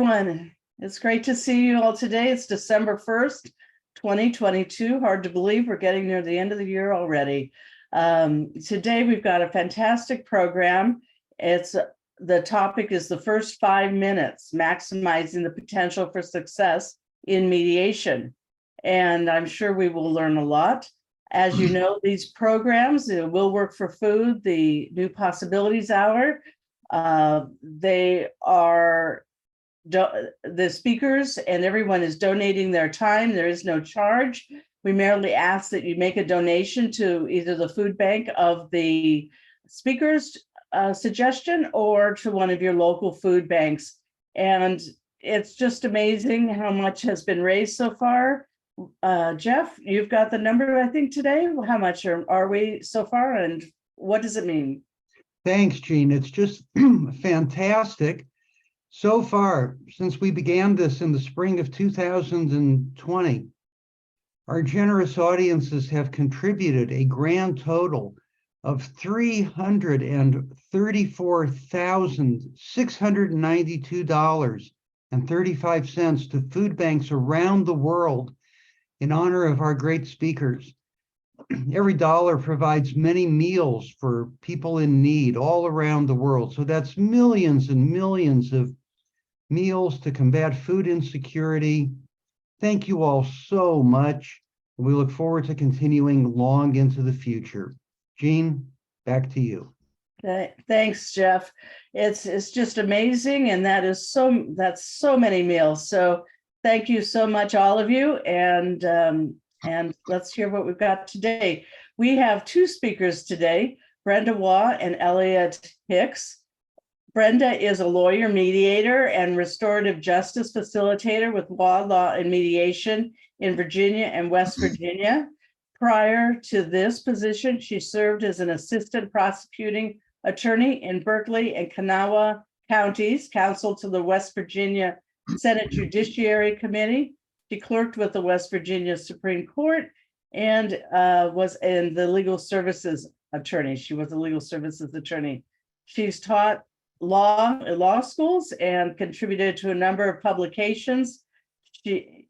everyone. It's great to see you all today. It's December 1st, 2022. Hard to believe we're getting near the end of the year already. Today we've got a fantastic program. The topic is the first 5 minutes, maximizing the potential for success in mediation. And I'm sure we will learn a lot. As you know, these programs, Will Work for Food, the New Possibilities Hour, they are the speakers and everyone is donating their time. There is no charge. We merely ask that you make a donation to either the food bank of the speaker's suggestion or to one of your local food banks. And it's just amazing how much has been raised so far. Jeff, you've got the number, I think, today. How much are we so far, and what does it mean? Thanks, Jean. It's just fantastic. So far, since we began this in the spring of 2020, our generous audiences have contributed a grand total of $334,692.35 to food banks around the world in honor of our great speakers. Every dollar provides many meals for people in need all around the world. So that's millions and millions of meals to combat food insecurity. Thank you all so much. We look forward to continuing long into the future. Jean, back to you. Thanks, Jeff. It's just amazing, and that's so many meals. So thank you so much, all of you, and let's hear what we've got today. We have two speakers today, Brenda Waugh and Elliot Hicks. Brenda is a lawyer, mediator, and restorative justice facilitator with Waugh Law and Mediation in Virginia and West Virginia. Prior to this position, she served as an assistant prosecuting attorney in Berkeley and Kanawha counties, counsel to the West Virginia Senate Judiciary Committee. She clerked with the West Virginia Supreme Court and was in the legal services attorney. She was a legal services attorney. She's taught law at law schools and contributed to a number of publications. She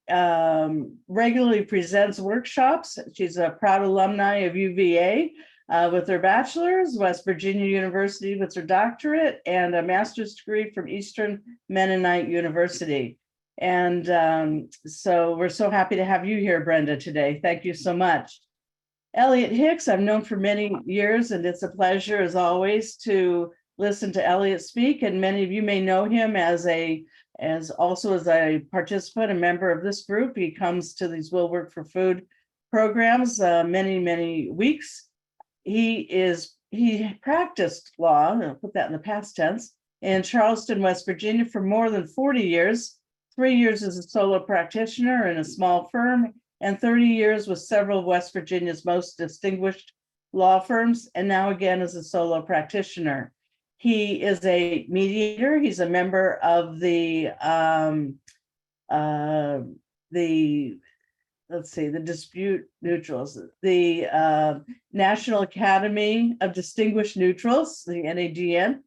regularly presents workshops. She's a proud alumni of UVA with her bachelor's, West Virginia University with her doctorate, and a master's degree from Eastern Mennonite University. And so we're so happy to have you here, Brenda, today. Thank you so much. Elliot Hicks, I've known for many years, and it's a pleasure, as always, to listen to Elliot speak. And many of you may know him as also as a participant, a member of this group. He comes to these Will Work for Food programs many weeks. He practiced law, I'll put that in the past tense, in Charleston, West Virginia for more than 40 years. 3 years as a solo practitioner in a small firm, and 30 years with several of West Virginia's most distinguished law firms, and now again as a solo practitioner. He is a mediator. He's a member of the dispute neutrals, the National Academy of Distinguished Neutrals, the NADN.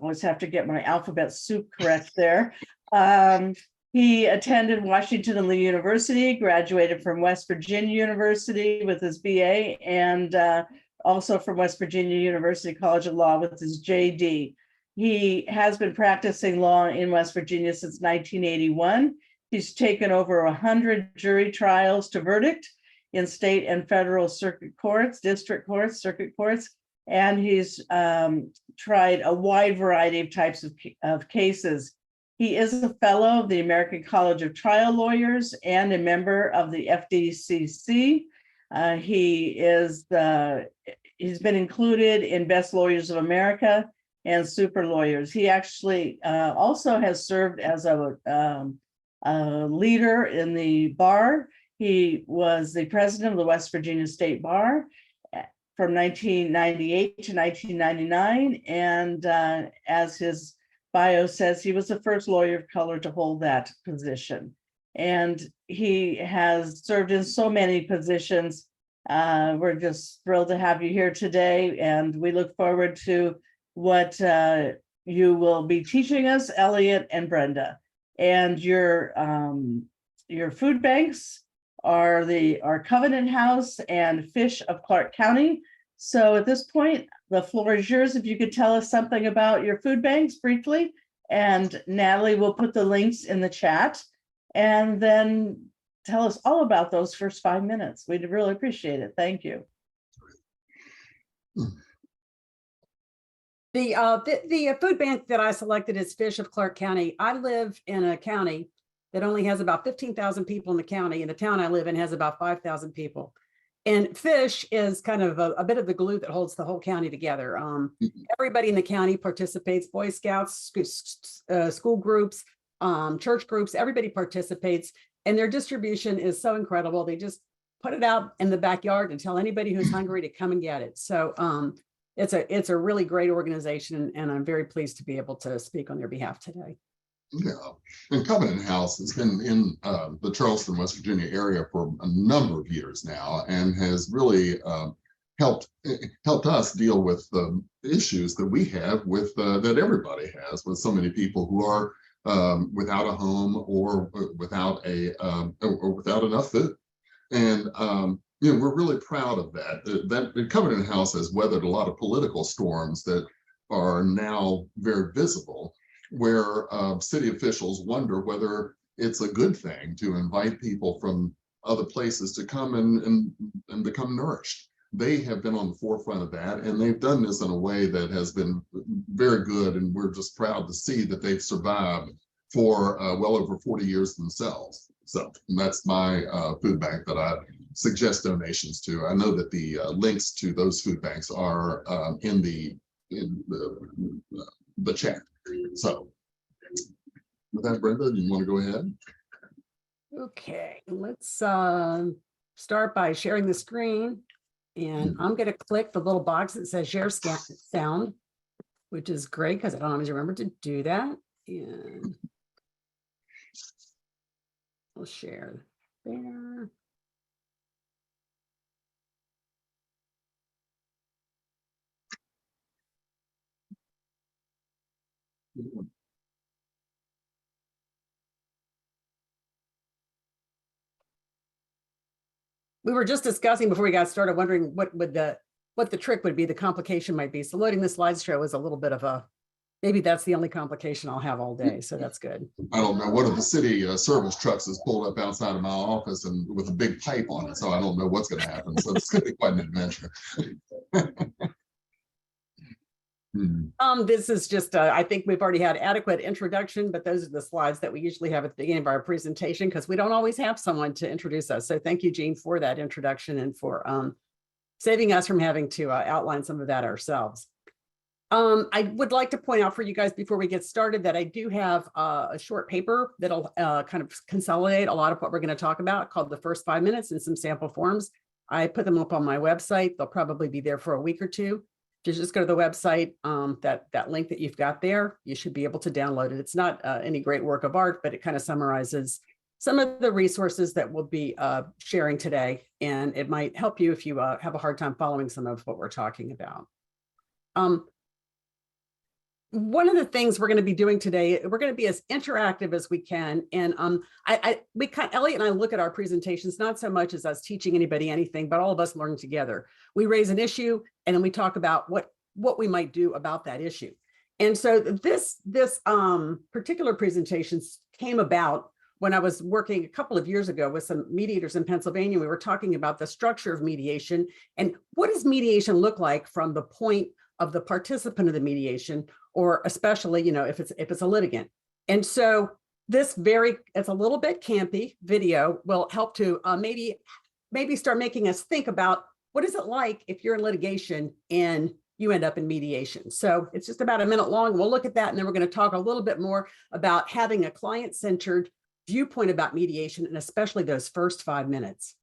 Always have to get my alphabet soup correct there. He attended Washington and Lee University, graduated from West Virginia University with his BA, and also from West Virginia University College of Law with his JD. He has been practicing law in West Virginia since 1981. He's taken over 100 jury trials to verdict in state and federal circuit courts, district courts, circuit courts, and he's tried a wide variety of types of cases. He is a fellow of the American College of Trial Lawyers and a member of the FDCC. He's been included in Best Lawyers of America and Super Lawyers. He actually also has served as a leader in the bar. He was the president of the West Virginia State Bar from 1998 to 1999, and as his bio says, he was the first lawyer of color to hold that position. And he has served in so many positions. We're just thrilled to have you here today, and we look forward to what you will be teaching us, Elliot and Brenda. And your food banks are Covenant House and Fish of Clark County. So at this point, the floor is yours. If you could tell us something about your food banks briefly, and Natalie will put the links in the chat, and then tell us all about those first 5 minutes. We'd really appreciate it. Thank you. The food bank that I selected is Fish of Clark County. I live in a county that only has about 15,000 people in the county, and the town I live in has about 5,000 people. And Fish is kind of a bit of the glue that holds the whole county together. Everybody in the county participates, Boy Scouts, school groups, church groups, everybody participates, and their distribution is so incredible. They just put it out in the backyard and tell anybody who's hungry to come and get it. So it's a really great organization, and I'm very pleased to be able to speak on their behalf today. Yeah, and Covenant House has been in the Charleston, West Virginia area for a number of years now, and has really helped us deal with the issues that we have with that everybody has, with so many people who are without a home or without enough food. And we're really proud of that. That Covenant House has weathered a lot of political storms that are now very visible, where city officials wonder whether it's a good thing to invite people from other places to come and become nourished. They have been on the forefront of that, and they've done this in a way that has been very good, and we're just proud to see that they've survived for well over 40 years themselves. So that's my food bank that I suggest donations to. I know that the links to those food banks are in the chat. So with that, Brenda, do you want to go ahead? Okay, let's start by sharing the screen. And I'm going to click the little box that says share sound, which is great because I don't always remember to do that. And I'll share there. We were just discussing before we got started, wondering what the trick would be, the complication might be. So loading the slideshow is a little bit of maybe that's the only complication I'll have all day. So that's good. I don't know. One of the city service trucks is pulled up outside of my office and with a big pipe on it. So I don't know what's going to happen. So it's going to be quite an adventure. This is just, I think we've already had adequate introduction, but those are the slides that we usually have at the beginning of our presentation because we don't always have someone to introduce us. So thank you, Jean, for that introduction and for saving us from having to outline some of that ourselves. I would like to point out for you guys before we get started that I do have a short paper that'll kind of consolidate a lot of what we're going to talk about, called The First 5 Minutes, and some sample forms. I put them up on my website. They'll probably be there for a week or two. Just go to the website, that link that you've got there, you should be able to download it. It's not any great work of art, but it kind of summarizes some of the resources that we'll be sharing today. And it might help you if you have a hard time following some of what we're talking about. One of the things we're going to be doing today, we're going to be as interactive as we can. And Elliot and I look at our presentations, not so much as us teaching anybody anything, but all of us learn together. We raise an issue and then we talk about what we might do about that issue. And so this particular presentation came about when I was working a couple of years ago with some mediators in Pennsylvania. We were talking about the structure of mediation and what does mediation look like from the point of the participant of the mediation, or especially, if it's a litigant. And so it's a little bit campy video will help to maybe start making us think about what is it like if you're in litigation and you end up in mediation. So it's just about a minute long. We'll look at that, and then we're going to talk a little bit more about having a client-centered viewpoint about mediation, and especially those first 5 minutes.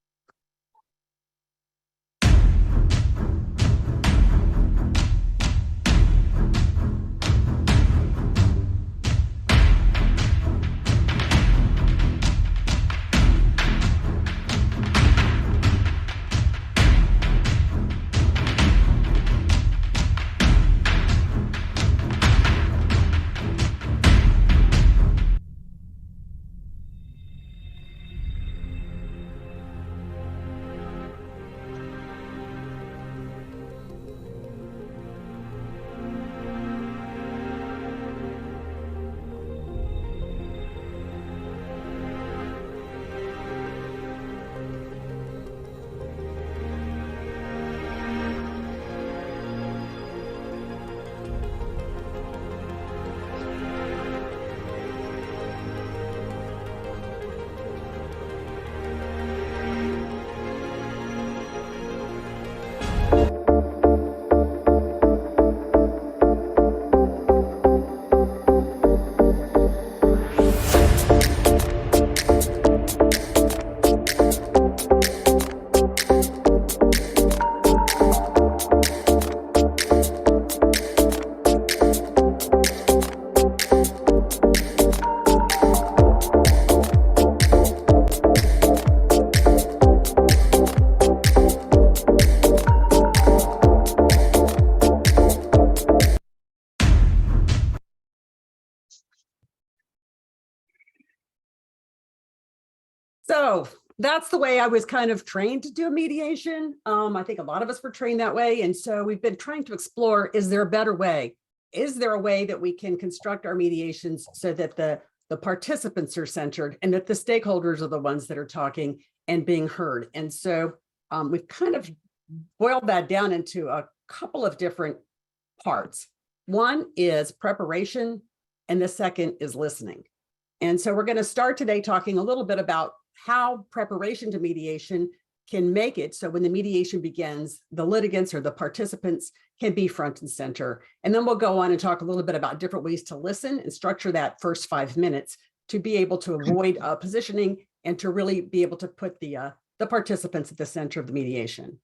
So that's the way I was kind of trained to do mediation. I think a lot of us were trained that way. And so we've been trying to explore, is there a better way? Is there a way that we can construct our mediations so that the participants are centered and that the stakeholders are the ones that are talking and being heard? And so we've kind of boiled that down into a couple of different parts. One is preparation, and the second is listening. And so we're going to start today talking a little bit about how preparation to mediation can make it so when the mediation begins, the litigants or the participants can be front and center. And then we'll go on and talk a little bit about different ways to listen and structure that first 5 minutes to be able to avoid positioning and to really be able to put the participants at the center of the mediation.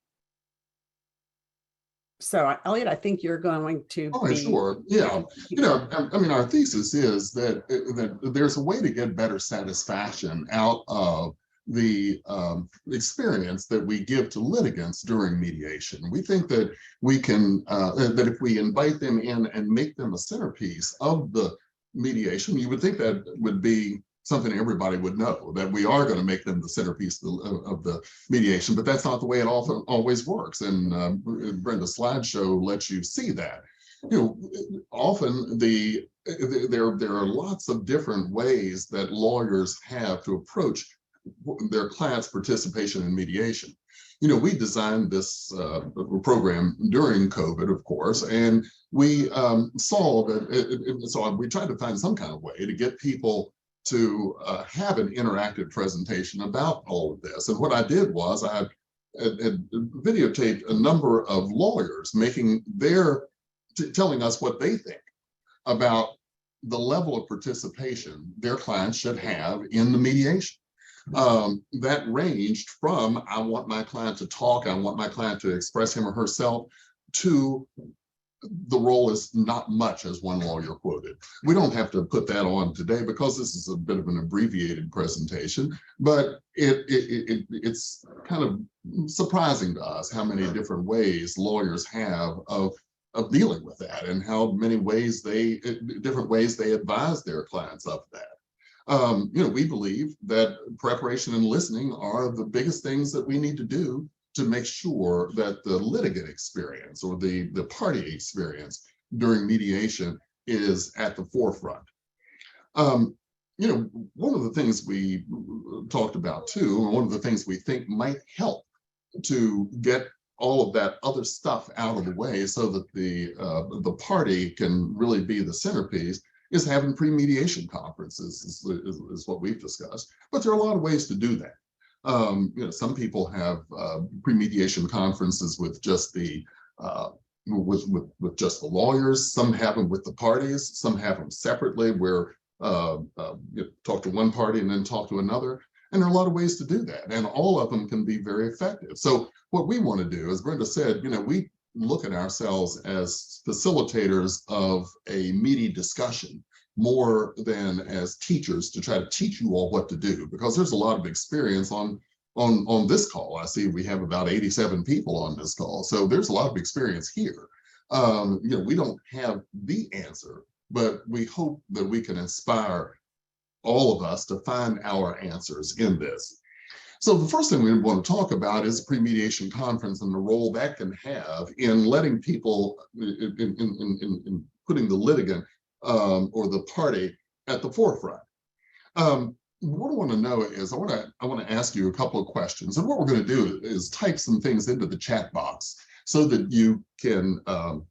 So, Elliot, I think you're going to Oh, sure. Yeah. I mean, our thesis is that there's a way to get better satisfaction out of the experience that we give to litigants during mediation. We think that we can, that if we invite them in and make them a centerpiece of the mediation, you would think that would be something everybody would know, that we are going to make them the centerpiece of the mediation, but that's not the way it always works. And Brenda's slideshow lets you see that. Often there are lots of different ways that lawyers have to approach their clients' participation in mediation. We designed this program during COVID, of course, and we saw that, so we tried to find some kind of way to get people to have an interactive presentation about all of this. And what I did was I videotaped a number of lawyers making telling us what they think about the level of participation their clients should have in the mediation. That ranged from, I want my client to talk, I want my client to express him or herself, to the role is not much, as one lawyer quoted. We don't have to put that on today because this is a bit of an abbreviated presentation, but it's kind of surprising to us how many different ways lawyers have of dealing with that, and how many different ways they advise their clients of that. We believe that preparation and listening are the biggest things that we need to do to make sure that the litigant experience or the party experience during mediation is at the forefront. One of the things we talked about too, and one of the things we think might help to get all of that other stuff out of the way so that the party can really be the centerpiece, is having pre-mediation conferences, is what we've discussed. But there are a lot of ways to do that. Some people have pre-mediation conferences with just the with just the lawyers. Some have them with the parties. Some have them separately, where you talk to one party and then talk to another. And there are a lot of ways to do that, and all of them can be very effective. So what we want to do, as Brenda said, we look at ourselves as facilitators of a meaty discussion more than as teachers to try to teach you all what to do, because there's a lot of experience on this call. I see we have about 87 people on this call, so there's a lot of experience here. We don't have the answer, but we hope that we can inspire all of us to find our answers in this. So the first thing we want to talk about is pre-mediation conference and the role that can have in letting people, in putting the litigant or the party at the forefront. What I want to know is I want to ask you a couple of questions, and what we're going to do is type some things into the chat box so that you can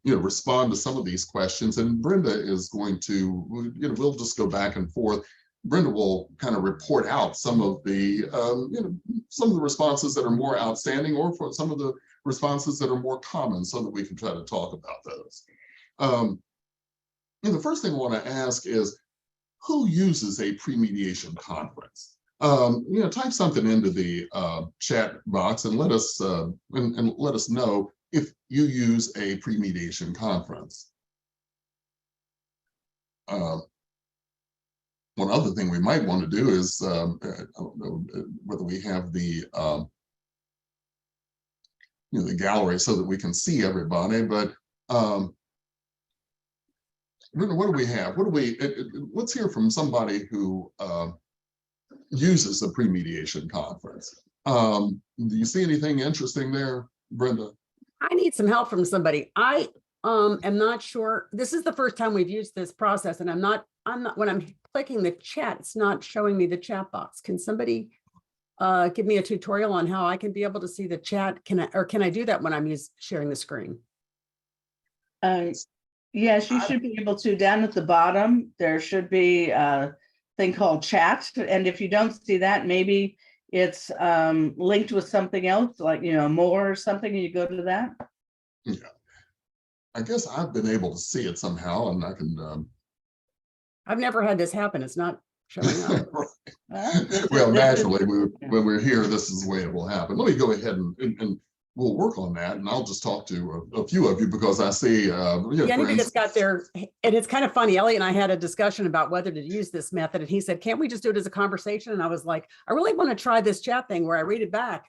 respond to some of these questions. And Brenda is going to, we'll just go back and forth. Brenda will kind of report out some of the responses that are more outstanding, or for some of the responses that are more common, so that we can try to talk about those. The first thing I want to ask is, who uses a pre-mediation conference? Type something into the chat box and let us know if you use a pre-mediation conference. One other thing we might want to do is, I don't know whether we have the gallery so that we can see everybody, but what do we have? Let's hear from somebody who uses a pre-mediation conference. Do you see anything interesting there, Brenda? I need some help from somebody. I am not sure. This is the first time we've used this process, and I'm not, when I'm clicking the chat, it's not showing me the chat box. Can somebody give me a tutorial on how I can be able to see the chat? Can I do that when I'm sharing the screen? Yes, you should be able to. Down at the bottom, there should be a thing called chat. And if you don't see that, maybe it's linked with something else, like, more or something, and you go to that. Yeah. I guess I've been able to see it somehow, and I can. I've never had this happen. It's not showing up. Well, naturally, when we're here, this is the way it will happen. Let me go ahead and we'll work on that, and I'll just talk to a few of you because I see. Anybody that's got their, and it's kind of funny. Elliot and I had a discussion about whether to use this method, and he said, "Can't we just do it as a conversation?" And I was like, "I really want to try this chat thing where I read it back."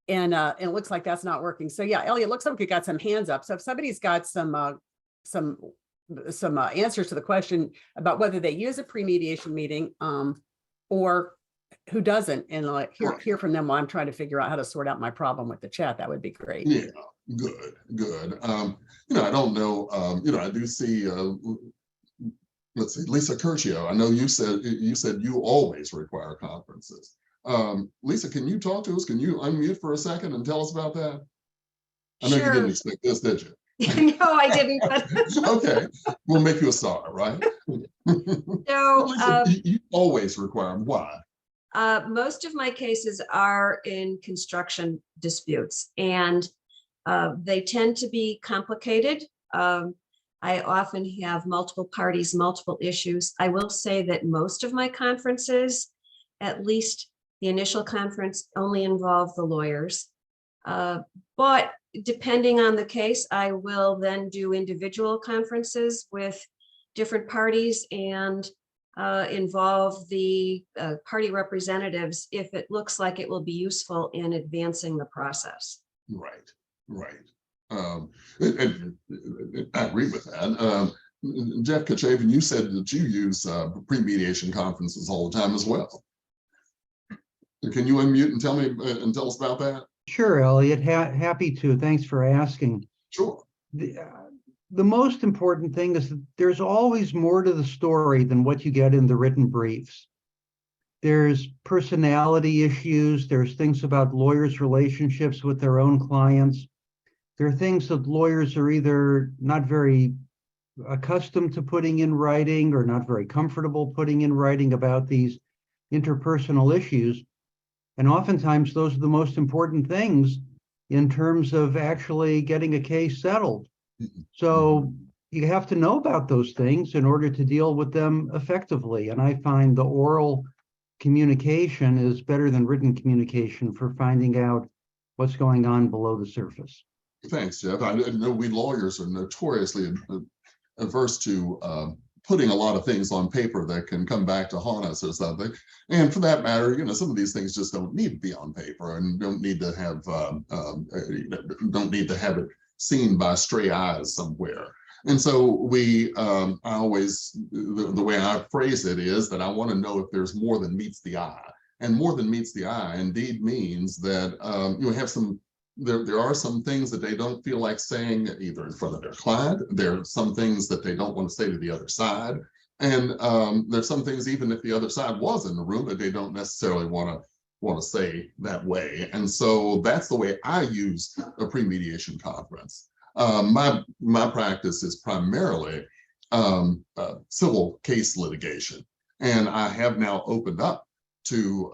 And it looks like that's not working. So yeah, Elliot, looks like you got some hands up. So if somebody's got some answers to the question about whether they use a pre-mediation meeting, or who doesn't, and like hear from them while I'm trying to figure out how to sort out my problem with the chat, that would be great. Yeah, good. I don't know. I do see. Let's see, Lisa Curcio. I know you said you always require conferences. Lisa, can you talk to us? Can you unmute for a second and tell us about that? I know you didn't expect this, did you? No, I didn't. Okay, we'll make you a star, right? So Lisa, you always require them. Why? most of my cases are in construction disputes, and they tend to be complicated. I often have multiple parties, multiple issues. I will say that most of my conferences, at least the initial conference, only involve the lawyers. But depending on the case, I will then do individual conferences with different parties and involve the party representatives if it looks like it will be useful in advancing the process. Right, right. And I agree with that. Jeff Kachavan, you said that you use pre-mediation conferences all the time as well. Can you unmute and tell us about that? Sure, Elliot. Happy to. Thanks for asking. Sure. The most important thing is that there's always more to the story than what you get in the written briefs. There's personality issues. There's things about lawyers' relationships with their own clients. There are things that lawyers are either not very accustomed to putting in writing or not very comfortable putting in writing about these interpersonal issues. And oftentimes those are the most important things in terms of actually getting a case settled. So you have to know about those things in order to deal with them effectively. And I find the oral communication is better than written communication for finding out what's going on below the surface. Thanks, Jeff. I know we lawyers are notoriously averse to putting a lot of things on paper that can come back to haunt us or something. And for that matter, some of these things just don't need to be on paper and don't need to have it seen by stray eyes somewhere. And so I always, the way I phrase it is that I want to know if there's more than meets the eye. And more than meets the eye indeed means that you have some. There are some things that they don't feel like saying either in front of their client. There are some things that they don't want to say to the other side. And there's some things, even if the other side was in the room, that they don't necessarily want to say that way. And so that's the way I use a pre-mediation conference. My practice is primarily civil case litigation. And I have now opened up to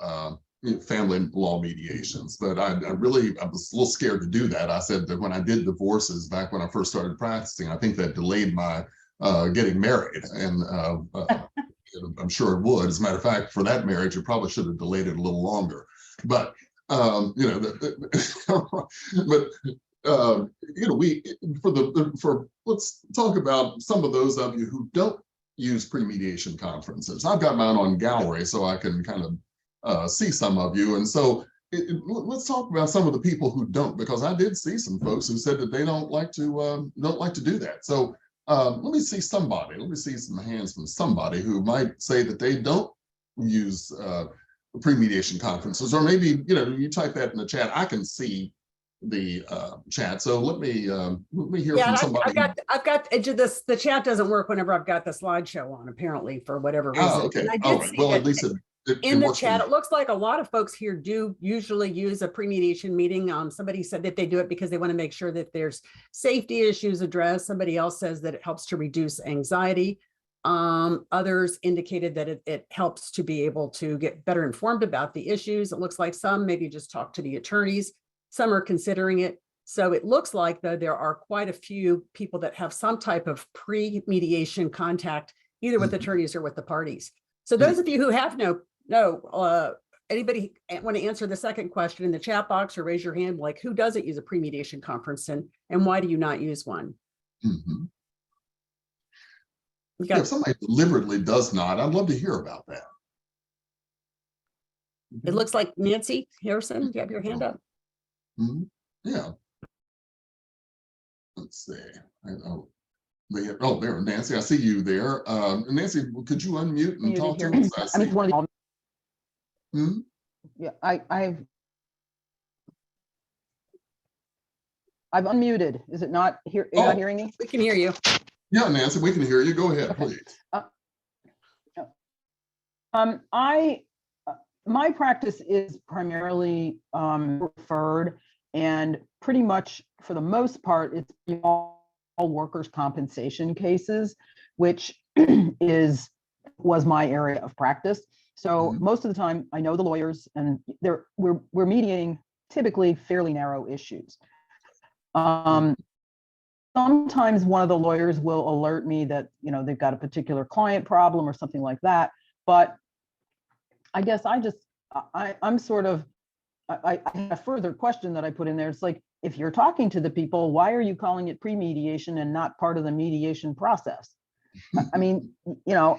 family law mediations, but I was a little scared to do that. I said that when I did divorces back when I first started practicing, I think that delayed my getting married, and I'm sure it would. As a matter of fact, for that marriage, it probably should have delayed it a little longer. But let's talk about some of those of you who don't use pre-mediation conferences. I've got mine on gallery, so I can kind of see some of you, and so let's talk about some of the people who don't, because I did see some folks who said that they don't like to do that. So let me see some hands from somebody who might say that they don't use pre-mediation conferences, or maybe, you know, you type that in the chat. I can see the chat. So let me hear Yeah, from and somebody. I've got this. The chat doesn't work whenever I've got the slideshow on, apparently, for whatever reason. Oh, okay. And I All did right. see Well, that at least it in the works for chat, me. it looks like a lot of folks here do usually use a pre-mediation meeting. Somebody said that they do it because they want to make sure that there's safety issues addressed. Somebody else says that it helps to reduce anxiety. Others indicated that it helps to be able to get better informed about the issues. It looks like some maybe just talk to the attorneys. Some are considering it. So it looks like, though, there are quite a few people that have some type of pre-mediation contact, either with attorneys or with the parties. So those of you who have anybody want to answer the second question in the chat box or raise your hand, like who doesn't use a pre-mediation conference and why do you not use one? Mhm. We Yeah, got, if somebody deliberately does not, I'd love to hear about that. it looks like Nancy Harrison, you have your hand up. Mhm. Yeah. Let's see. There, Nancy. I see you there. Nancy, could you unmute and talk to us? I see. Hmm? Yeah, I've unmuted. Is it not here? You're Oh. not hearing me? We can hear you. Yeah, Nancy, we can hear you. Go ahead, Okay. please. My practice is primarily referred, and pretty much for the most part, it's all workers' compensation cases, which was my area of practice. So most of the time, I know the lawyers, and we're mediating typically fairly narrow issues. Sometimes one of the lawyers will alert me that, you know, they've got a particular client problem or something like that. But I guess I'm sort of, I have a further question that I put in there. It's like, if you're talking to the people, why are you calling it pre-mediation and not part of the mediation process? I mean, you know,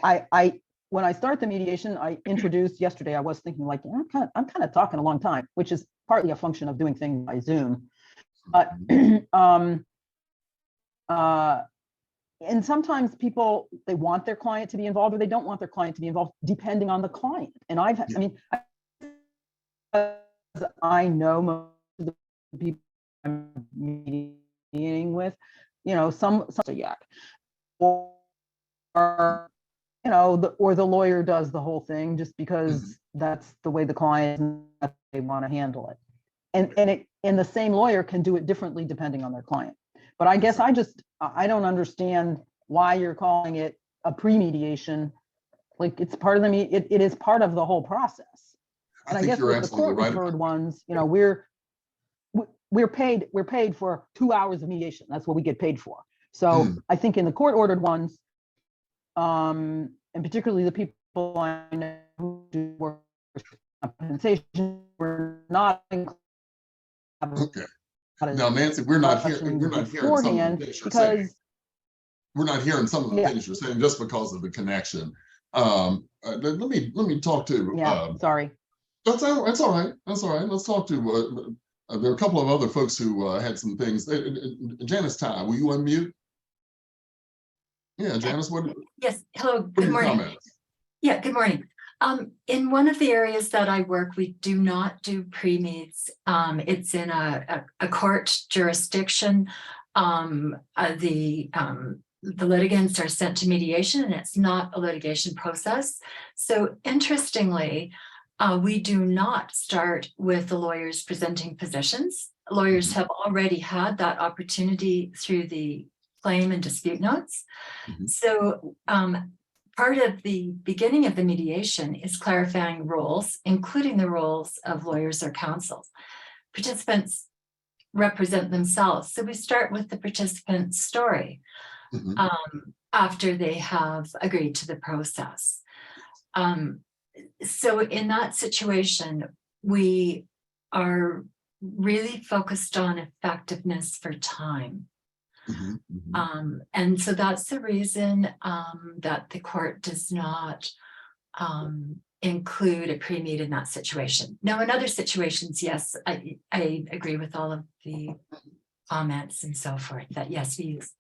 when I start the mediation, I introduced yesterday, I was thinking like, I'm kind of talking a long time, which is partly a function of doing things by Zoom. But and sometimes people, they want their client to be involved or they don't want their client to be involved, depending on the client. And I know most of the people I'm meeting with, you know, some a yak, or you know, or the lawyer does the whole thing just because that's the way the client, they want to handle it. And the same lawyer can do it differently depending on their client. But I guess I don't understand why you're calling it a pre-mediation. Like, it's part of it is part of the whole process. And I guess with the court referred ones, you know, we're paid for 2 hours of mediation. That's what we get paid for. So I think in the court ordered ones, and particularly the people I know who do work compensation, were not included. Okay. Now, Nancy, we're not hearing some of the things you're saying. We're not hearing some of the things you're saying just because of the connection. Let me talk to. Sorry. That's all right. That's all right. Let's talk to. There are a couple of other folks who had some things. Janice Ty, will you unmute? Yeah, Janice, what? Yes. Hello. Good morning. Yeah. Good morning. In one of the areas that I work, we do not do pre-meets. It's in a court jurisdiction. The litigants are sent to mediation, and it's not a litigation process. So interestingly, we do not start with the lawyers presenting positions. Lawyers have already had that opportunity through the claim and dispute notes. So part of the beginning of the mediation is clarifying roles, including the roles of lawyers or counsel. Participants represent themselves. So we start with the participant's story after they have agreed to the process. So in that situation, we are really focused on effectiveness for time. And so that's the reason that the court does not include a pre-meet in that situation. Now, in other situations, yes, I agree with all of the comments and so forth, that yes, we use.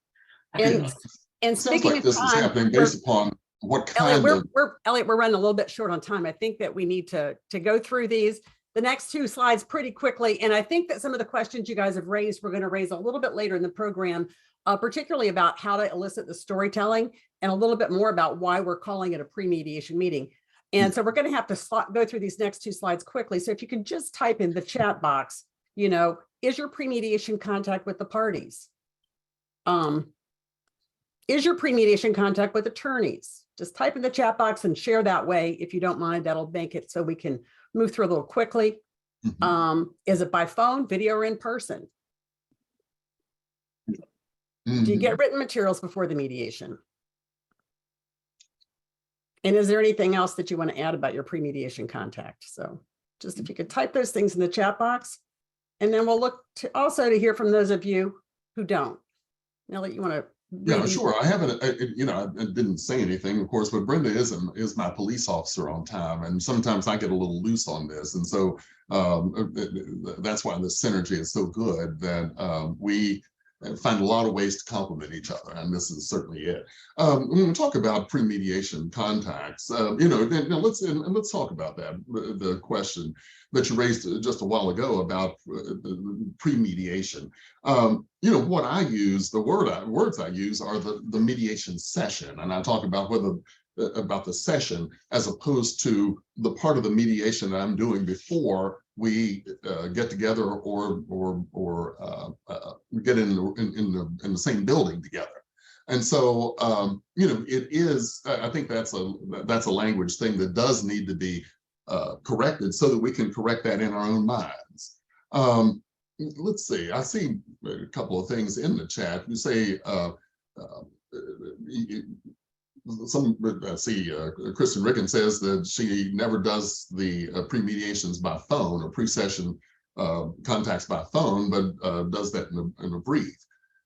And speaking like of this time, is happening based upon what Elliot, kind of, Elliot, we're running a little bit short on time. I think that we need to go through the next two slides pretty quickly. And I think that some of the questions you guys have raised, we're going to raise a little bit later in the program, particularly about how to elicit the storytelling and a little bit more about why we're calling it a pre-mediation meeting. And so we're going to have to go through these next two slides quickly. So if you can just type in the chat box, you know, is your pre-mediation contact with the parties? Is your pre-mediation contact with attorneys? Just type in the chat box and share that way. If you don't mind, that'll make it so we can move through a little quickly. Is it by phone, video, or in person? Do you get written materials before the mediation? And is there anything else that you want to add about your pre-mediation contact? So just if you could type those things in the chat box, and then we'll look to also to hear from those of you who don't. Elliot, you want to? Yeah, sure. I haven't, you know, I didn't say anything, of course, but Brenda is my police officer on time, and sometimes I get a little loose on this, and so that's why the synergy is so good that we find a lot of ways to complement each other, and this is certainly it. When we talk about pre-mediation contacts, you know, let's talk about that. The question that you raised just a while ago about pre-mediation. You know, what I use, the words I use are the mediation session, and I talk about about the session as opposed to the part of the mediation that I'm doing before we get together or get in the same building together. And so you know, it is, I think that's a language thing that does need to be corrected so that we can correct that in our own minds. Let's see, I see a couple of things in the chat. You say Kristen Rickon says that she never does the pre-mediations by phone or pre-session contacts by phone, but does that in a brief.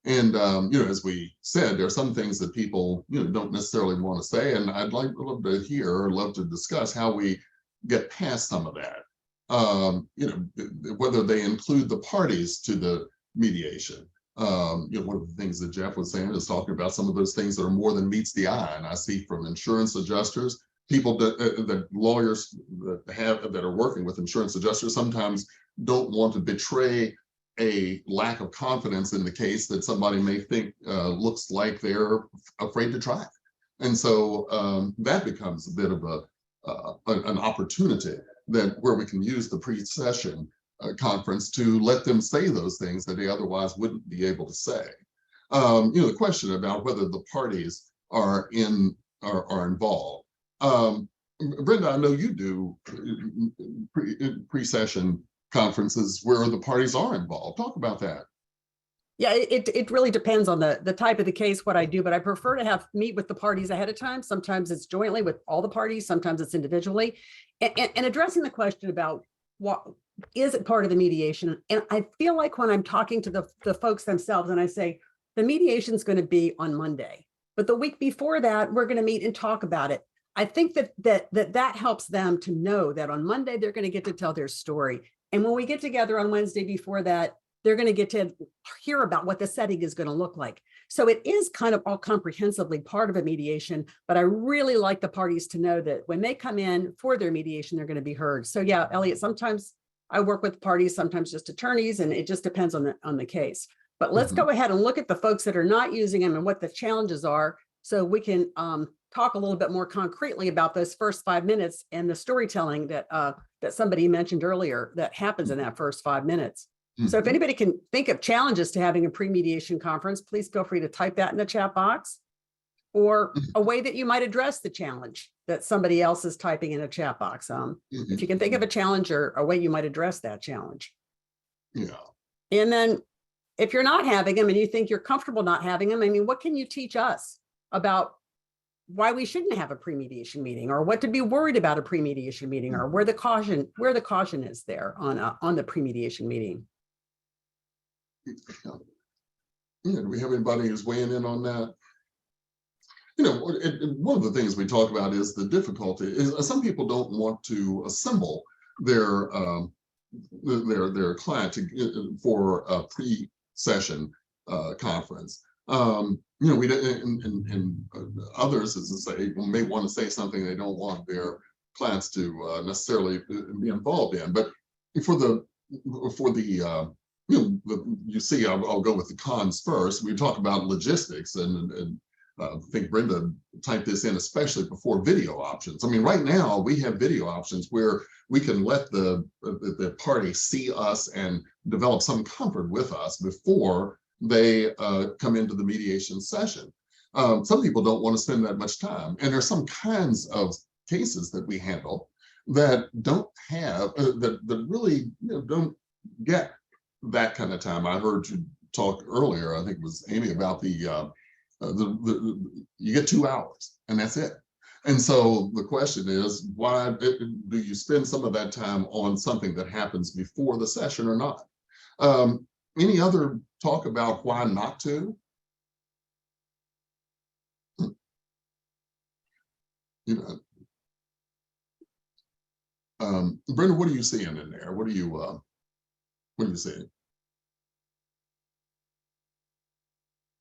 And you know, as we said, there are some things that people, you know, don't necessarily want to say, and I'd love to hear or love to discuss how we get past some of that. You know, whether they include the parties to the mediation. You know, one of the things that Jeff was saying is talking about some of those things that are more than meets the eye. And I see from insurance adjusters, people that lawyers that are working with insurance adjusters sometimes don't want to betray a lack of confidence in the case that somebody may think looks like they're afraid to try. And so that becomes a bit of an opportunity where we can use the pre-session conference to let them say those things that they otherwise wouldn't be able to say. You know, the question about whether the parties are involved. Brenda, I know you do pre-session conferences where the parties are involved. Talk about that. Yeah, it really depends on the type of the case, what I do, but I prefer to meet with the parties ahead of time. Sometimes it's jointly with all the parties, sometimes it's individually, and addressing the question about what is it part of the mediation. And I feel like when I'm talking to the folks themselves and I say, the mediation is going to be on Monday, but the week before that, we're going to meet and talk about it. I think that helps them to know that on Monday, they're going to get to tell their story. And when we get together on Wednesday before that, they're going to get to hear about what the setting is going to look like. So it is kind of all comprehensively part of a mediation, but I really like the parties to know that when they come in for their mediation, they're going to be heard. So yeah, Elliot, sometimes I work with parties, sometimes just attorneys, and it just depends on the case. But let's go ahead and look at the folks that are not using them and what the challenges are, so we can talk a little bit more concretely about those first 5 minutes and the storytelling that somebody mentioned earlier that happens in that first 5 minutes. So if anybody can think of challenges to having a pre-mediation conference, please feel free to type that in the chat box, or a way that you might address the challenge that somebody else is typing in a chat box. If you can think of a challenge or a way you might address that challenge. Yeah. And then if you're not having them and you think you're comfortable not having them, I mean, what can you teach us about why we shouldn't have a pre-mediation meeting, or what to be worried about a pre-mediation meeting, or where the caution is there on the pre-mediation meeting? Yeah, do we have anybody who's weighing in on that? You know, one of the things we talk about is the difficulty is some people don't want to assemble their client for a pre-session conference. You know, we and others, as I say, may want to say something they don't want their clients to necessarily be involved in. But for the you know, you see, I'll go with the cons first. We talk about logistics, and I think Brenda typed this in, especially before video options. I mean, right now we have video options where we can let the party see us and develop some comfort with us before they come into the mediation session. Some people don't want to spend that much time, and there's some kinds of cases that we handle that don't have that really, you know, don't get that kind of time. I heard you talk earlier, I think it was Amy, about you get 2 hours and that's it. And so the question is, why do you spend some of that time on something that happens before the session or not? Any other talk about why not to? You know, Brenda, what are you seeing in there? What are you seeing?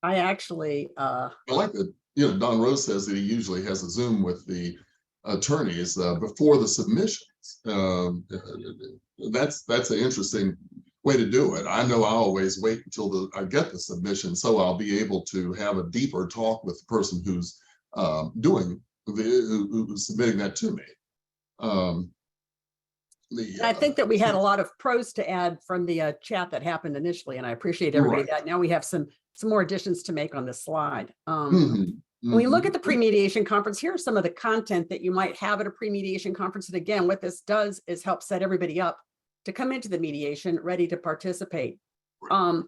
I actually, I like that, you know, Don Rose says that he usually has a Zoom with the attorneys before the submissions. That's an interesting way to do it. I know I always wait until I get the submission, so I'll be able to have a deeper talk with the person who's who's submitting that to me. I think that we had a lot of pros to add from the chat that happened initially, and I appreciate everybody that. Now we have some more additions to make on this slide. When we look at the pre-mediation conference, here are some of the content that you might have at a pre-mediation conference. And again, what this does is help set everybody up to come into the mediation ready to participate. And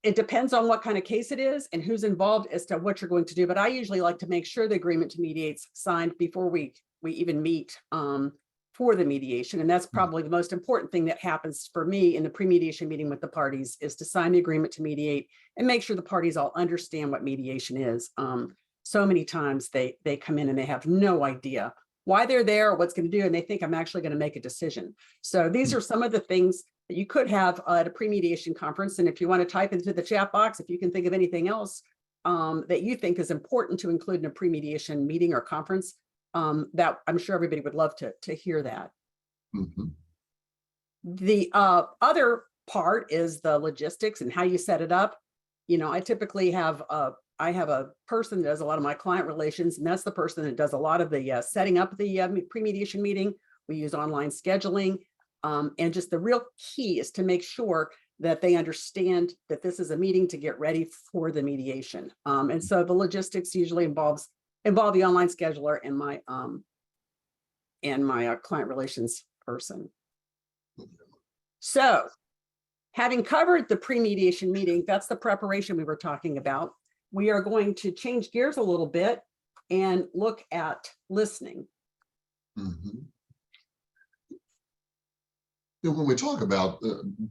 it depends on what kind of case it is and who's involved as to what you're going to do. But I usually like to make sure the agreement to mediate's signed before we even meet for the mediation. And that's probably the most important thing that happens for me in the pre-mediation meeting with the parties, is to sign the agreement to mediate and make sure the parties all understand what mediation is. So many times they come in and they have no idea why they're there or what's going to do, and they think I'm actually going to make a decision. So these are some of the things that you could have at a pre-mediation conference. And if you want to type into the chat box, if you can think of anything else that you think is important to include in a pre-mediation meeting or conference, that I'm sure everybody would love to hear that. The other part is the logistics and how you set it up. You know, I typically have I have a person that does a lot of my client relations, and that's the person that does a lot of the setting up the pre-mediation meeting. We use online scheduling, and just the real key is to make sure that they understand that this is a meeting to get ready for the mediation. And so the logistics usually involve the online scheduler and my client relations person. So having covered the pre-mediation meeting, that's the preparation we were talking about. We are going to change gears a little bit and look at listening. You know, when we talk about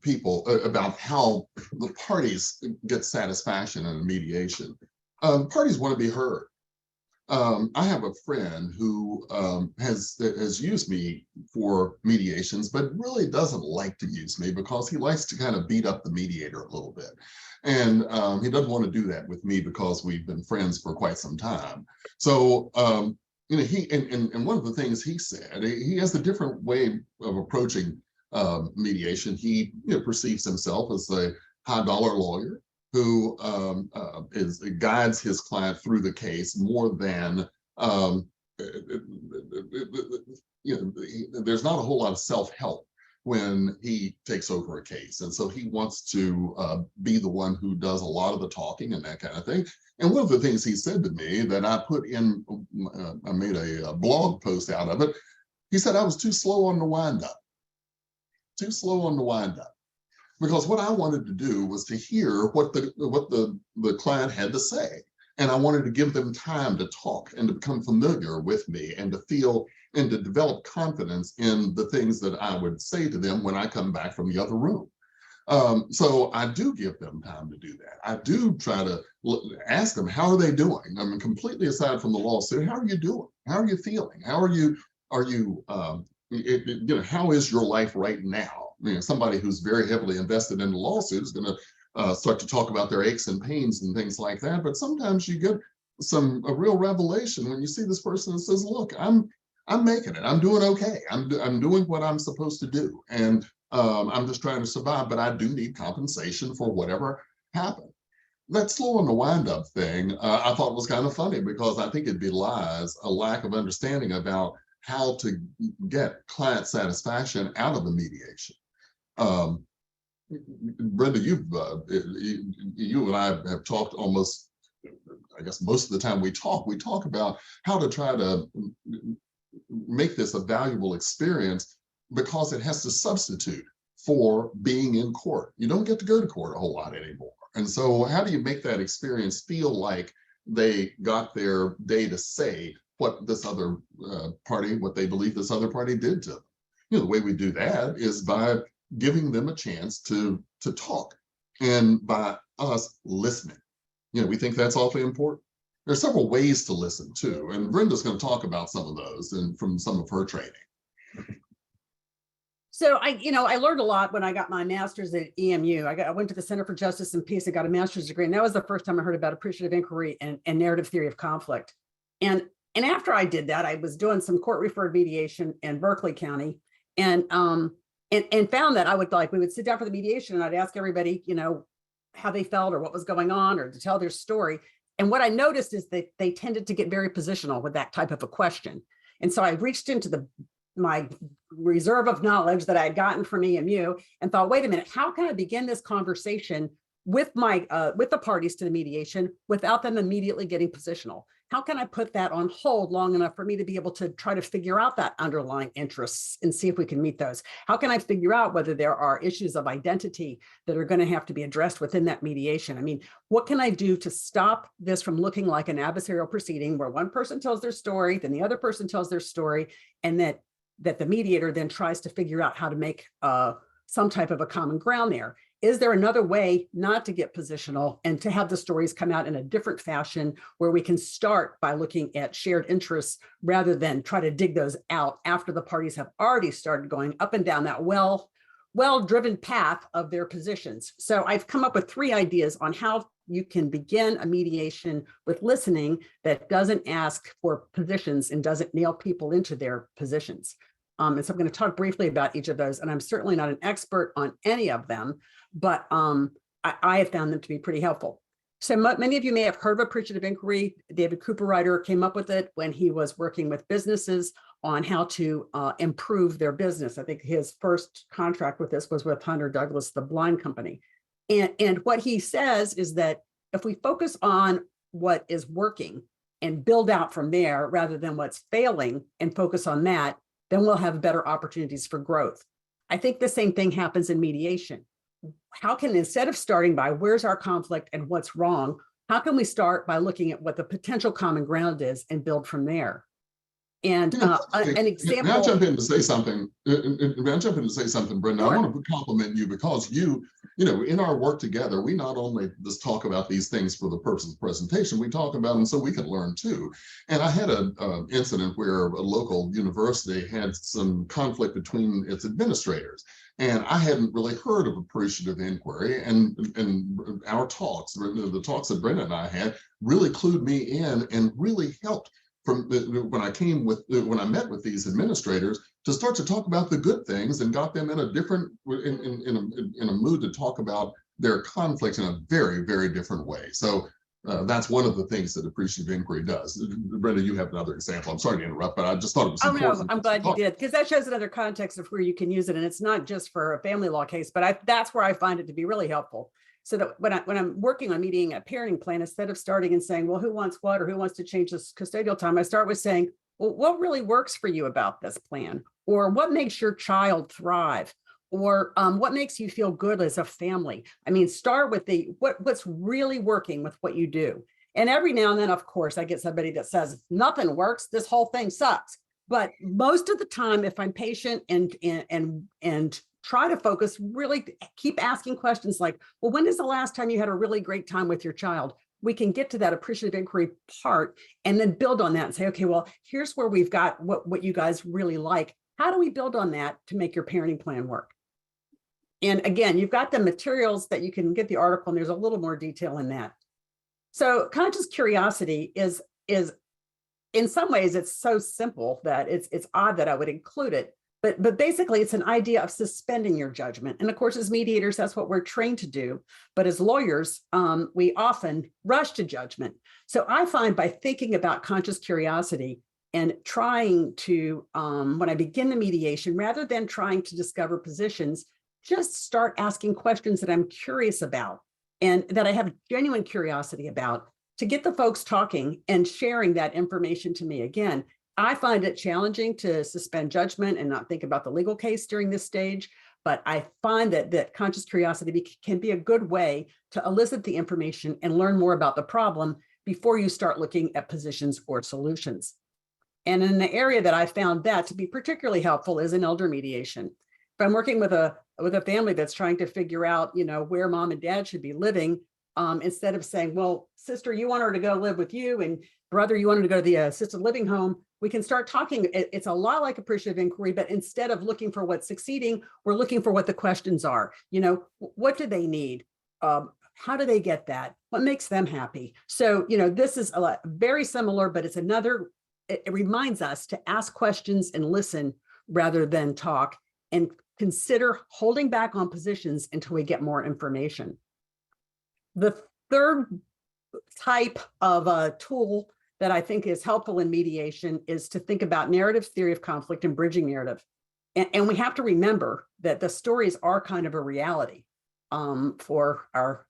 people, about how the parties get satisfaction in a mediation, parties want to be heard. I have a friend who has used me for mediations, but really doesn't like to use me because he likes to kind of beat up the mediator a little bit. And he doesn't want to do that with me because we've been friends for quite some time. So, you know, and one of the things he said, he has a different way of approaching mediation. He, you know, perceives himself as a high-dollar lawyer who guides his client through the case more than, you know, there's not a whole lot of self-help when he takes over a case. And so he wants to be the one who does a lot of the talking and that kind of thing. And one of the things he said to me that I put in, I made a blog post out of it. He said I was too slow on the wind up. Because what I wanted to do was to hear what the client had to say. And I wanted to give them time to talk and to become familiar with me and to feel and to develop confidence in the things that I would say to them when I come back from the other room. So I do give them time to do that. I do try to ask them, how are they doing? I mean, completely aside from the lawsuit, how are you doing? How are you feeling? How are you, you know, how is your life right now? You know, somebody who's very heavily invested in the lawsuit is going to start to talk about their aches and pains and things like that. But sometimes you get a real revelation when you see this person that says, look, I'm making it. I'm doing okay. I'm doing what I'm supposed to do. And I'm just trying to survive, but I do need compensation for whatever happened. That slow on the wind-up thing, I thought was kind of funny, because I think it belies a lack of understanding about how to get client satisfaction out of the mediation. Brenda, you and I have talked almost, I guess most of the time we talk about how to try to make this a valuable experience, because it has to substitute for being in court. You don't get to go to court a whole lot anymore. And so how do you make that experience feel like they got their day to say what this other party, what they believe this other party did to them? You know, the way we do that is by giving them a chance to talk, and by us listening. You know, we think that's awfully important. There's several ways to listen too, and Brenda's going to talk about some of those and from some of her training. So I learned a lot when I got my master's at EMU. I went to the Center for Justice and Peace and got a master's degree. And that was the first time I heard about appreciative inquiry and narrative theory of conflict. And after I did that, I was doing some court referred mediation in Berkeley County, and found that we would sit down for the mediation and I'd ask everybody, how they felt or what was going on or to tell their story. And what I noticed is that they tended to get very positional with that type of a question. And so I reached into my reserve of knowledge that I had gotten from EMU and thought, wait a minute, how can I begin this conversation with the parties to the mediation without them immediately getting positional? How can I put that on hold long enough for me to be able to try to figure out that underlying interests and see if we can meet those? How can I figure out whether there are issues of identity that are going to have to be addressed within that mediation? I mean, what can I do to stop this from looking like an adversarial proceeding where one person tells their story, then the other person tells their story, and that the mediator then tries to figure out how to make some type of a common ground there? Is there another way not to get positional and to have the stories come out in a different fashion where we can start by looking at shared interests rather than try to dig those out after the parties have already started going up and down that well-driven path of their positions? So I've come up with 3 ideas on how you can begin a mediation with listening that doesn't ask for positions and doesn't nail people into their positions. And so I'm going to talk briefly about each of those. And I'm certainly not an expert on any of them, but I have found them to be pretty helpful. So many of you may have heard of appreciative inquiry. David Cooperrider came up with it when he was working with businesses on how to improve their business. I think his first contract with this was with Hunter Douglas, the blind company. And what he says is that if we focus on what is working and build out from there rather than what's failing and focus on that, then we'll have better opportunities for growth. I think the same thing happens in mediation. How can, instead of starting by where's our conflict and what's wrong, how can we start by looking at what the potential common ground is and build from there? And an example. May I jump in to say something? Brenda? Sure. I want to compliment you, because you know, in our work together, we not only just talk about these things for the purpose of presentation, we talk about them so we can learn too. And I had an incident where a local university had some conflict between its administrators. And I hadn't really heard of appreciative inquiry, and our talks, the talks that Brenda and I had, really clued me in and really helped when I met with these administrators to start to talk about the good things, and got them in a different in a mood to talk about their conflicts in a very, very different way. So that's one of the things that appreciative inquiry does. Brenda, you have another example. I'm sorry to interrupt, but I just thought it was important. No, I'm glad you did, because that shows another context of where you can use it. And it's not just for a family law case, but that's where I find it to be really helpful. So that when I'm working on meeting a parenting plan, instead of starting and saying, well, who wants what, or who wants to change this custodial time, I start with saying, well, what really works for you about this plan? Or what makes your child thrive? Or what makes you feel good as a family? I mean, start with what's really working with what you do. And every now and then, of course, I get somebody that says, nothing works, this whole thing sucks. But most of the time, if I'm patient and try to focus, really keep asking questions like, well, when is the last time you had a really great time with your child? We can get to that appreciative inquiry part and then build on that and say, okay, well, here's where we've got what you guys really like. How do we build on that to make your parenting plan work? And again, you've got the materials that you can get the article, and there's a little more detail in that. So conscious curiosity is in some ways, it's so simple that it's odd that I would include it. But basically, it's an idea of suspending your judgment. And of course, as mediators, that's what we're trained to do. But as lawyers, we often rush to judgment. So I find by thinking about conscious curiosity and trying to, when I begin the mediation, rather than trying to discover positions, just start asking questions that I'm curious about and that I have genuine curiosity about, to get the folks talking and sharing that information to me. Again, I find it challenging to suspend judgment and not think about the legal case during this stage, but I find that conscious curiosity can be a good way to elicit the information and learn more about the problem before you start looking at positions or solutions. And in the area that I found that to be particularly helpful is in elder mediation. If I'm working with a family that's trying to figure out, where mom and dad should be living, instead of saying, well, sister, you want her to go live with you, and brother, you want her to go to the assisted living home, we can start talking. It's a lot like appreciative inquiry, but instead of looking for what's succeeding, we're looking for what the questions are. What do they need? How do they get that? What makes them happy? So, this is very similar, but it's it reminds us to ask questions and listen rather than talk, and consider holding back on positions until we get more information. The third type of a tool that I think is helpful in mediation is to think about narrative theory of conflict and bridging narrative. And we have to remember that the stories are kind of a reality for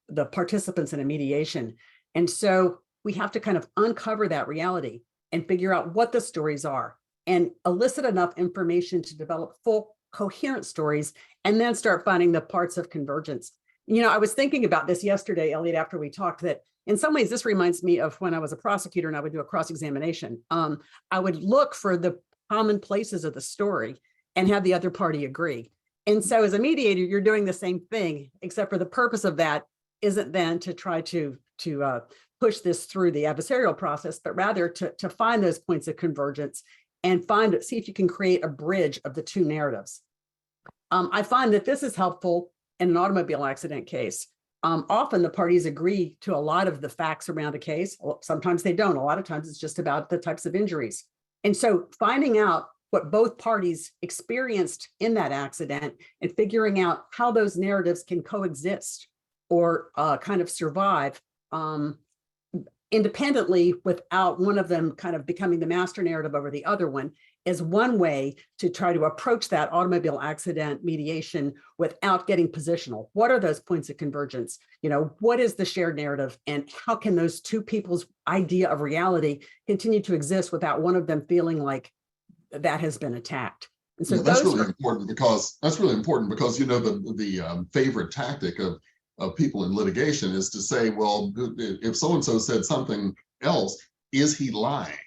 the participants in a mediation. And so we have to kind of uncover that reality and figure out what the stories are and elicit enough information to develop full coherent stories, and then start finding the parts of convergence. I was thinking about this yesterday, Elliot, after we talked, that in some ways, this reminds me of when I was a prosecutor and I would do a cross-examination. I would look for the common places of the story and have the other party agree. And so as a mediator, you're doing the same thing, except for the purpose of that isn't then to try to push this through the adversarial process, but rather to find those points of convergence and see if you can create a bridge of the two narratives. I find that this is helpful in an automobile accident case. Often the parties agree to a lot of the facts around a case. Sometimes they don't. A lot of times it's just about the types of injuries. And so finding out what both parties experienced in that accident and figuring out how those narratives can coexist or kind of survive independently without one of them kind of becoming the master narrative over the other one is one way to try to approach that automobile accident mediation without getting positional. What are those points of convergence? What is the shared narrative, and how can those two people's idea of reality continue to exist without one of them feeling like that has been attacked? And so that's really important because the favorite tactic of people in litigation is to say, well, if so-and-so said something else, is he lying?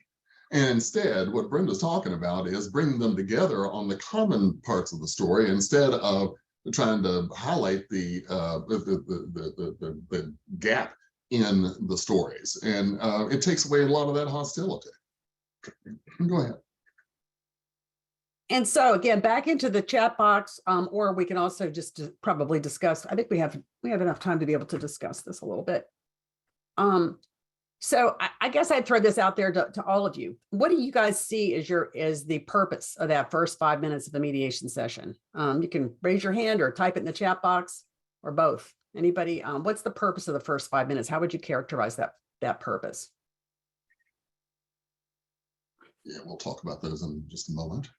And instead, what Brenda's talking about is bringing them together on the common parts of the story instead of trying to highlight the gap in the stories. And it takes away a lot of that hostility. Go ahead. And so again, back into the chat box, or we can also just probably discuss. I think we have enough time to be able to discuss this a little bit. So I guess I'd throw this out there to all of you. What do you guys see as the purpose of that first 5 minutes of the mediation session? You can raise your hand or type it in the chat box, or both. Anybody? What's the purpose of the first 5 minutes? How would you characterize that purpose? Yeah, we'll talk about those in just a moment.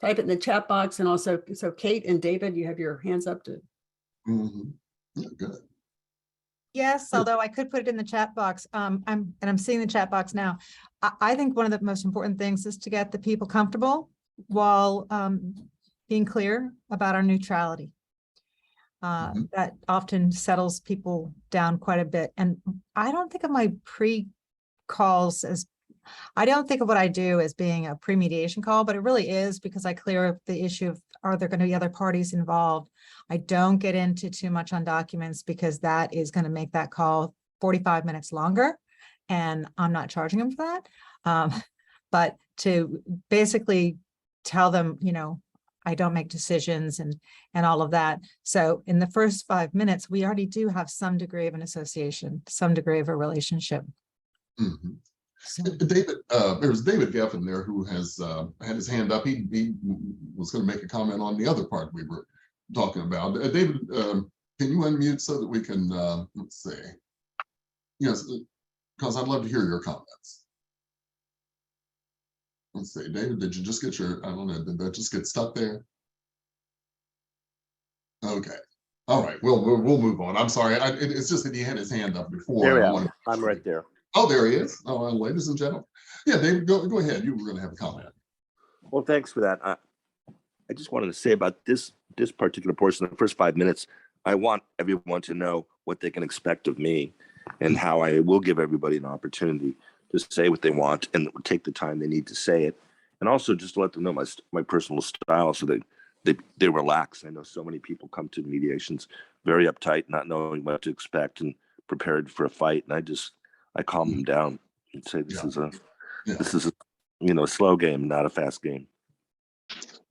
Type it in the chat box, and also, so Kate and David, you have your hands up to. Mm-hmm. Yeah, good. Yes, although I could put it in the chat box. I'm seeing the chat box now. I think one of the most important things is to get the people comfortable while being clear about our neutrality. That often settles people down quite a bit. And I don't think of my pre-calls as, I don't think of what I do as being a pre-mediation call, but it really is, because I clear up the issue of, are there going to be other parties involved? I don't get into too much on documents, because that is going to make that call 45 minutes longer, and I'm not charging them for that. But to basically tell them, you know, I don't make decisions and all of that. So in the first 5 minutes, we already do have some degree of an association, some degree of a relationship. Mhm. So, David, there's David Geffen there who has had his hand up. He was going to make a comment on the other part we were talking about. David, can you unmute so that we can, let's see. Yes, because I'd love to hear your comments. Let's see, David, did you just get your, I don't know, did that just get stuck there? Okay. All right, we'll move on. I'm sorry. It's just that he had his hand up before. There we are. I'm right there. Oh, there he is. Oh, well, ladies and gentlemen. Yeah, David, go ahead. You were going to have a comment. Well, thanks for that. I just wanted to say about this particular portion, the first 5 minutes, I want everyone to know what they can expect of me and how I will give everybody an opportunity to say what they want and take the time they need to say it. And also just to let them know my personal style so that they relax. I know so many people come to mediations very uptight, not knowing what to expect and prepared for a fight. And I calm them down and say this is a slow game, not a fast game.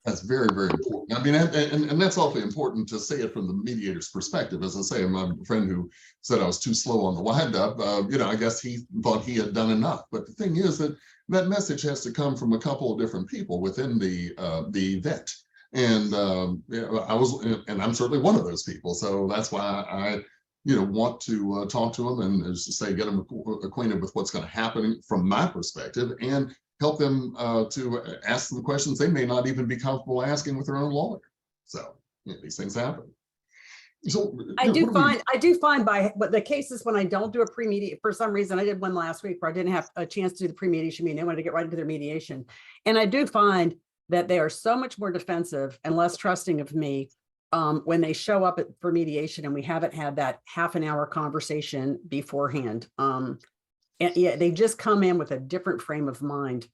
That's very, very important. I mean, and that's awfully important to say it from the mediator's perspective. As I say, my friend who said I was too slow on the windup, I guess he thought he had done enough. But the thing is that message has to come from a couple of different people within the event. And I'm certainly one of those people. So that's why I want to talk to them and, as to say, get them acquainted with what's going to happen from my perspective and help them to ask them questions they may not even be comfortable asking with their own lawyer. So these things happen. So I do find by the cases when I don't do a pre-mediate, for some reason, I did one last week where I didn't have a chance to do the pre-mediation meeting. I wanted to get right into their mediation. And I do find that they are so much more defensive and less trusting of me when they show up for mediation and we haven't had that half an hour conversation beforehand. And yeah, they just come in with a different frame of mind.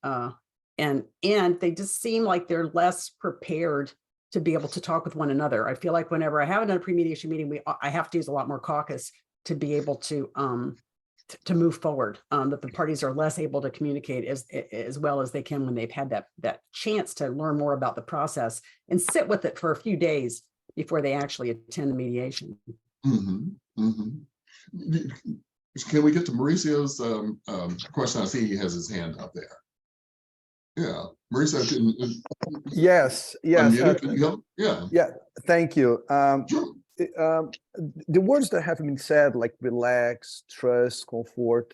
And they just seem like they're less prepared to be able to talk with one another. I feel like whenever I haven't done a pre-mediation meeting, I have to use a lot more caucus to be able to move forward, that the parties are less able to communicate as well as they can when they've had that chance to learn more about the process and sit with it for a few days before they actually attend the mediation. Mm-hmm, mm-hmm. Can we get to Mauricio's question? I see he has his hand up there. Yeah, Mauricio, yes. Yeah, Thank you. sure. The words that have been said, like relax, trust, comfort,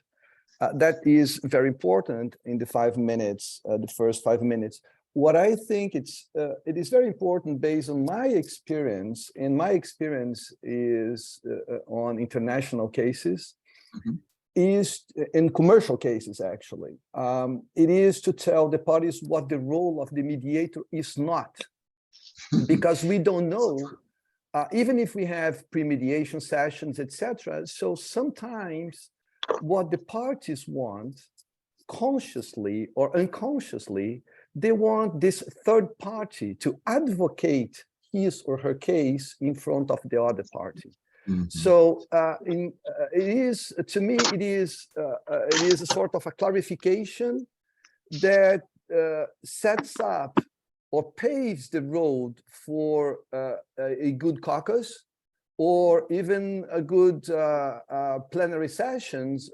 that is very important in the 5 minutes, the first 5 minutes. What I think it is very important based on my experience, and my experience is on international cases, is in commercial cases, actually. It is to tell the parties what the role of the mediator is not, because we don't know, even if we have pre-mediation sessions, etc. So sometimes what the parties want, consciously or unconsciously, they want this third party to advocate his or her case in front of the other party. Mm-hmm. So it is, to me, it is a sort of a clarification that sets up or paves the road for a good caucus, or even a good plenary sessions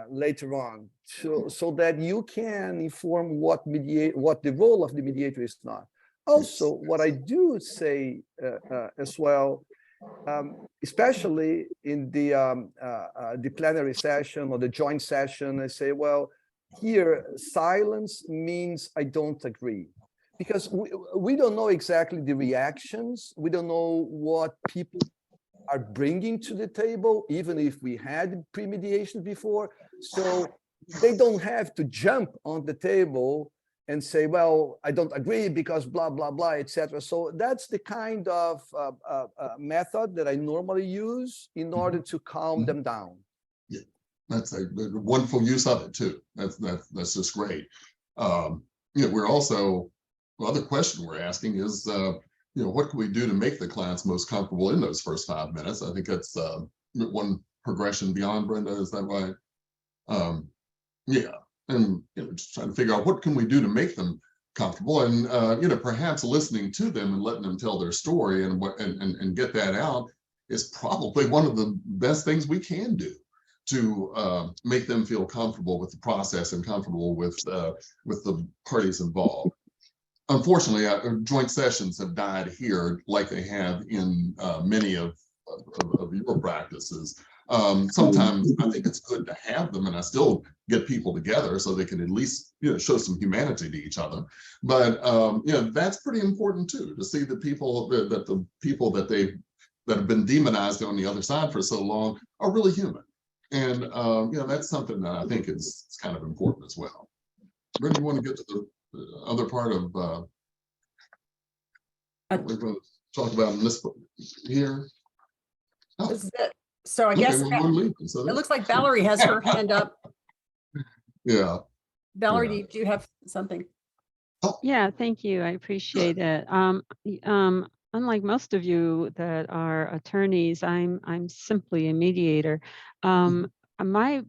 later on, so that you can inform what the role of the mediator is not. Also, what I do say as well, especially in the plenary session or the joint session, I say, well, here silence means I don't agree, because we don't know exactly the reactions. We don't know what people are bringing to the table, even if we had pre-mediation before. So they don't have to jump on the table and say, well, I don't agree because blah, blah, blah, etc. So that's the kind of method that I normally use in order to calm them down. Yeah, that's a wonderful use of it too. That's just great. We're also, the other question we're asking is, what can we do to make the clients most comfortable in those first 5 minutes? I think that's one progression beyond, Brenda, is that right? Yeah. and just trying to figure out what can we do to make them comfortable, and perhaps listening to them and letting them tell their story and get that out is probably one of the best things we can do to make them feel comfortable with the process and comfortable with the parties involved. Unfortunately, joint sessions have died here like they have in many of your practices. Sometimes I think it's good to have them, and I still get people together so they can at least show some humanity to each other. But that's pretty important too, to see the people that have been demonized on the other side for so long are really human, and that's something that I think is kind of important as well. Brenda, you want to get to the other part of what we're going to talk about in this here? Oh. This is it. So I guess it looks like Valerie has her hand up. Yeah. Valerie, do you have something? Yeah, thank you. I appreciate it. Unlike most of you that are attorneys, I'm simply a mediator. My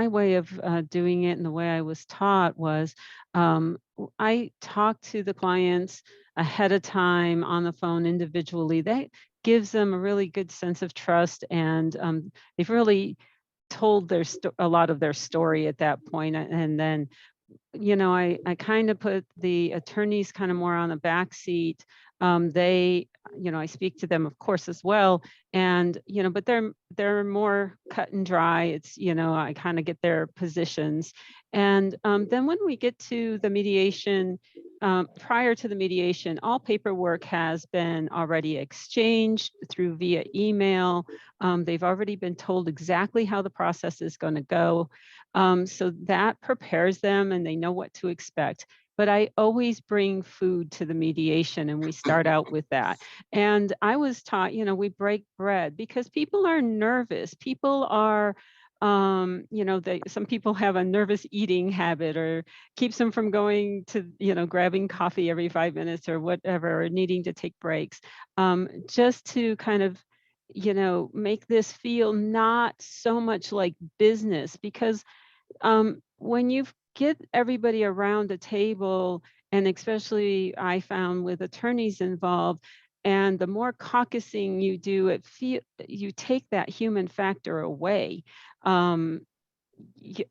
way of doing it and the way I was taught was I talk to the clients ahead of time on the phone individually. That gives them a really good sense of trust, and they've really told a lot of their story at that point. And then, I kind of put the attorneys kind of more on the back seat. I speak to them, of course, as well. And, but they're more cut and dry. It's, I kind of get their positions. And then when we get to the mediation, prior to the mediation, all paperwork has been already exchanged via email. They've already been told exactly how the process is going to go. So that prepares them and they know what to expect. But I always bring food to the mediation, and we start out with that. And I was taught, we break bread because people are nervous. People are, some people have a nervous eating habit, or keeps them from going to, grabbing coffee every 5 minutes or whatever, or needing to take breaks, just to kind of, make this feel not so much like business. Because when you get everybody around a table, and especially I found with attorneys involved, and the more caucusing you do, you take that human factor away.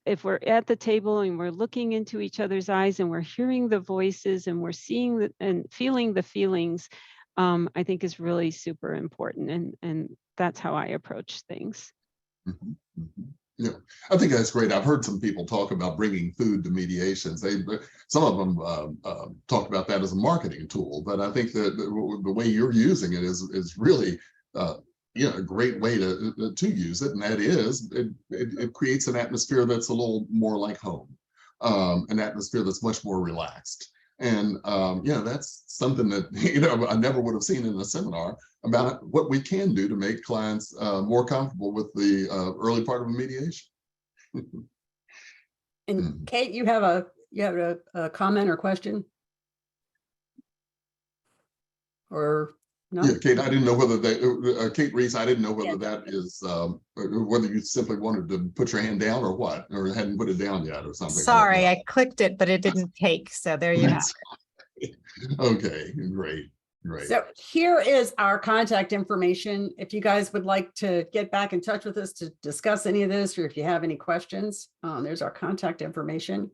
If we're at the table and we're looking into each other's eyes and we're hearing the voices and we're seeing and feeling the feelings, I think is really super important. And that's how I approach things. Mm-hmm. Mm-hmm. Yeah, I think that's great. I've heard some people talk about bringing food to mediations. Some of them talked about that as a marketing tool, but I think that the way you're using it is really a great way to use it, and that is it creates an atmosphere that's a little more like home, an atmosphere that's much more relaxed. And that's something that I never would have seen in a seminar about what we can do to make clients more comfortable with the early part of a mediation. And Kate, you have a comment or question? Or no? Yeah, Kate, I didn't know whether Kate Reese, I didn't know whether that is whether you simply wanted to put your hand down or what, or hadn't put it down yet or something. Sorry, I clicked it, but it didn't take. So there you have it. Okay, great. So here is our contact information. If you guys would like to get back in touch with us to discuss any of this, or if you have any questions, there's our contact information.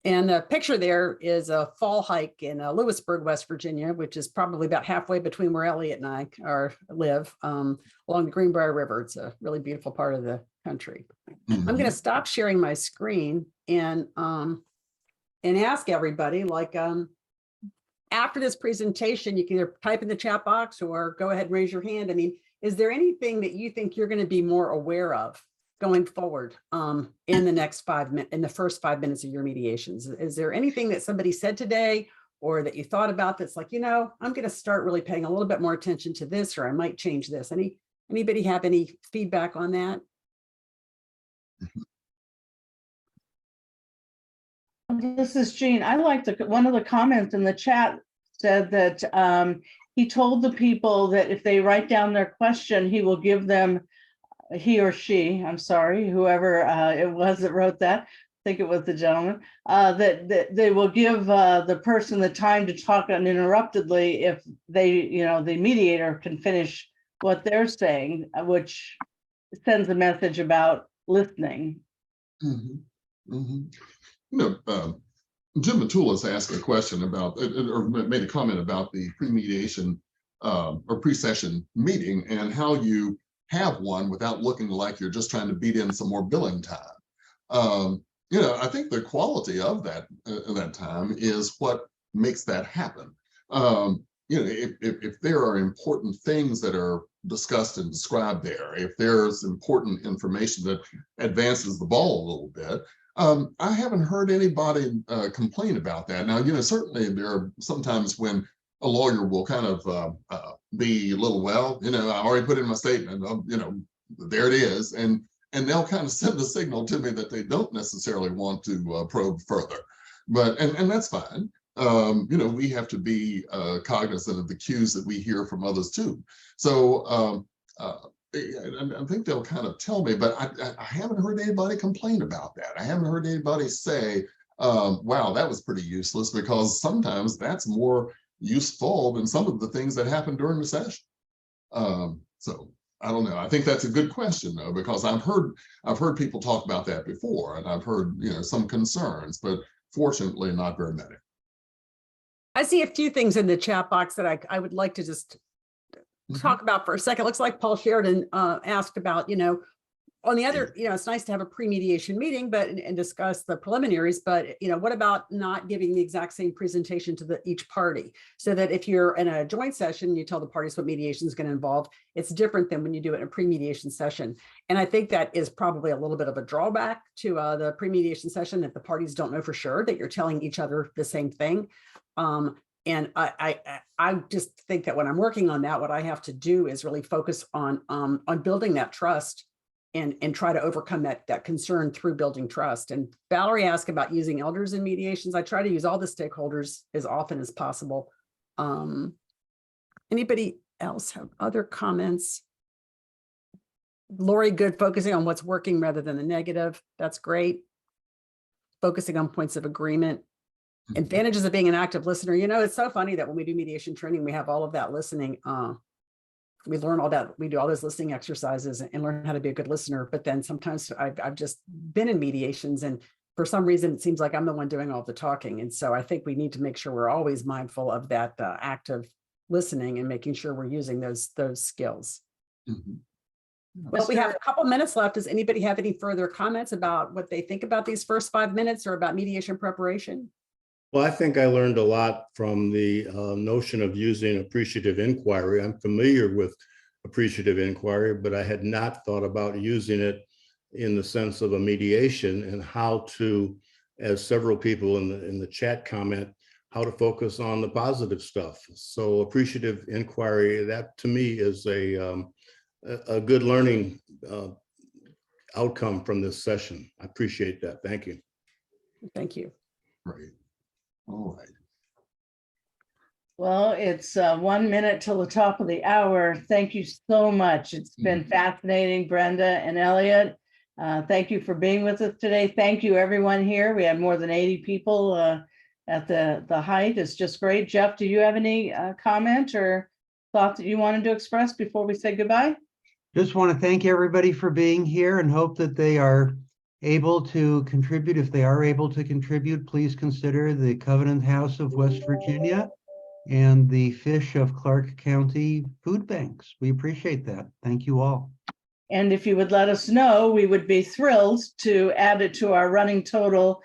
And the picture there is a fall hike in Lewisburg, West Virginia, which is probably about halfway between where Elliot and I live, along the Greenbrier River. It's a really beautiful part of the country. Mm-hmm. I'm going to stop sharing my screen and ask everybody, after this presentation, you can either type in the chat box or go ahead and raise your hand. I mean, is there anything that you think you're going to be more aware of going forward in the first 5 minutes of your mediations? Is there anything that somebody said today or that you thought about that's like, I'm going to start really paying a little bit more attention to this, or I might change this? Anybody have any feedback on that? This is Jean. I liked one of the comments in the chat said that he told the people that if they write down their question, he will give them, he or she, I'm sorry, whoever it was that wrote that, think it was the gentleman, that they will give the person the time to talk uninterruptedly if they, the mediator can finish what they're saying, which sends a message about listening. Jim Matulis asked a question about, or made a comment about the pre-mediation or pre-session meeting and how you have one without looking like you're just trying to beat in some more billing time. I think the quality of that time is what makes that happen. If there are important things that are discussed and described there, if there's important information that advances the ball a little bit, I haven't heard anybody complain about that. Now, certainly there are sometimes when a lawyer will kind of be a little, I already put in my statement, there it is. And they'll kind of send the signal to me that they don't necessarily want to probe further. But, and that's fine. We have to be cognizant of the cues that we hear from others too. So I think they'll kind of tell me, but I haven't heard anybody complain about that. I haven't heard anybody say, wow, that was pretty useless, because sometimes that's more useful than some of the things that happen during the session. So I don't know. I think that's a good question though, because I've heard people talk about that before, and I've heard, some concerns, but fortunately not very many. I see a few things in the chat box that I would like to just talk about for a second. Looks like Paul Sheridan asked about, on the other, it's nice to have a pre-mediation meeting, but and discuss the preliminaries, but what about not giving the exact same presentation to each party, so that if you're in a joint session, you tell the parties what mediation is going to involve. It's different than when you do it in a pre-mediation session. And I think that is probably a little bit of a drawback to the pre-mediation session, that the parties don't know for sure that you're telling each other the same thing. And I just think that when I'm working on that, what I have to do is really focus on building that trust and try to overcome that concern through building trust. And Valerie asked about using elders in mediations. I try to use all the stakeholders as often as possible. Anybody else have other comments? Lori, good, focusing on what's working rather than the negative. That's great. Focusing on points of agreement. Advantages of being an active listener. It's so funny that when we do mediation training, we have all of that listening. We learn all that, we do all those listening exercises and learn how to be a good listener. But then sometimes I've just been in mediations, and for some reason, it seems like I'm the one doing all the talking. And so I think we need to make sure we're always mindful of that active listening and making sure we're using those skills. Well, we have a couple minutes left. Does anybody have any further comments about what they think about these first 5 minutes or about mediation preparation? Well, I think I learned a lot from the notion of using appreciative inquiry. I'm familiar with appreciative inquiry, but I had not thought about using it in the sense of a mediation, and how to, as several people in the chat comment, how to focus on the positive stuff. So appreciative inquiry, that to me is a good learning outcome from this session. I appreciate that. Thank you. Thank you. Right. All right. Well, it's 1 minute till the top of the hour. Thank you so much. It's been fascinating, Brenda and Elliot. Thank you for being with us today. Thank you, everyone here. We had more than 80 people at the height. It's just great. Jeff, do you have any comment or thought that you wanted to express before we say goodbye? Just want to thank everybody for being here and hope that they are able to contribute. If they are able to contribute, please consider the Covenant House of West Virginia and the Fish of Clark County food banks. We appreciate that. Thank you all. And if you would let us know, we would be thrilled to add it to our running total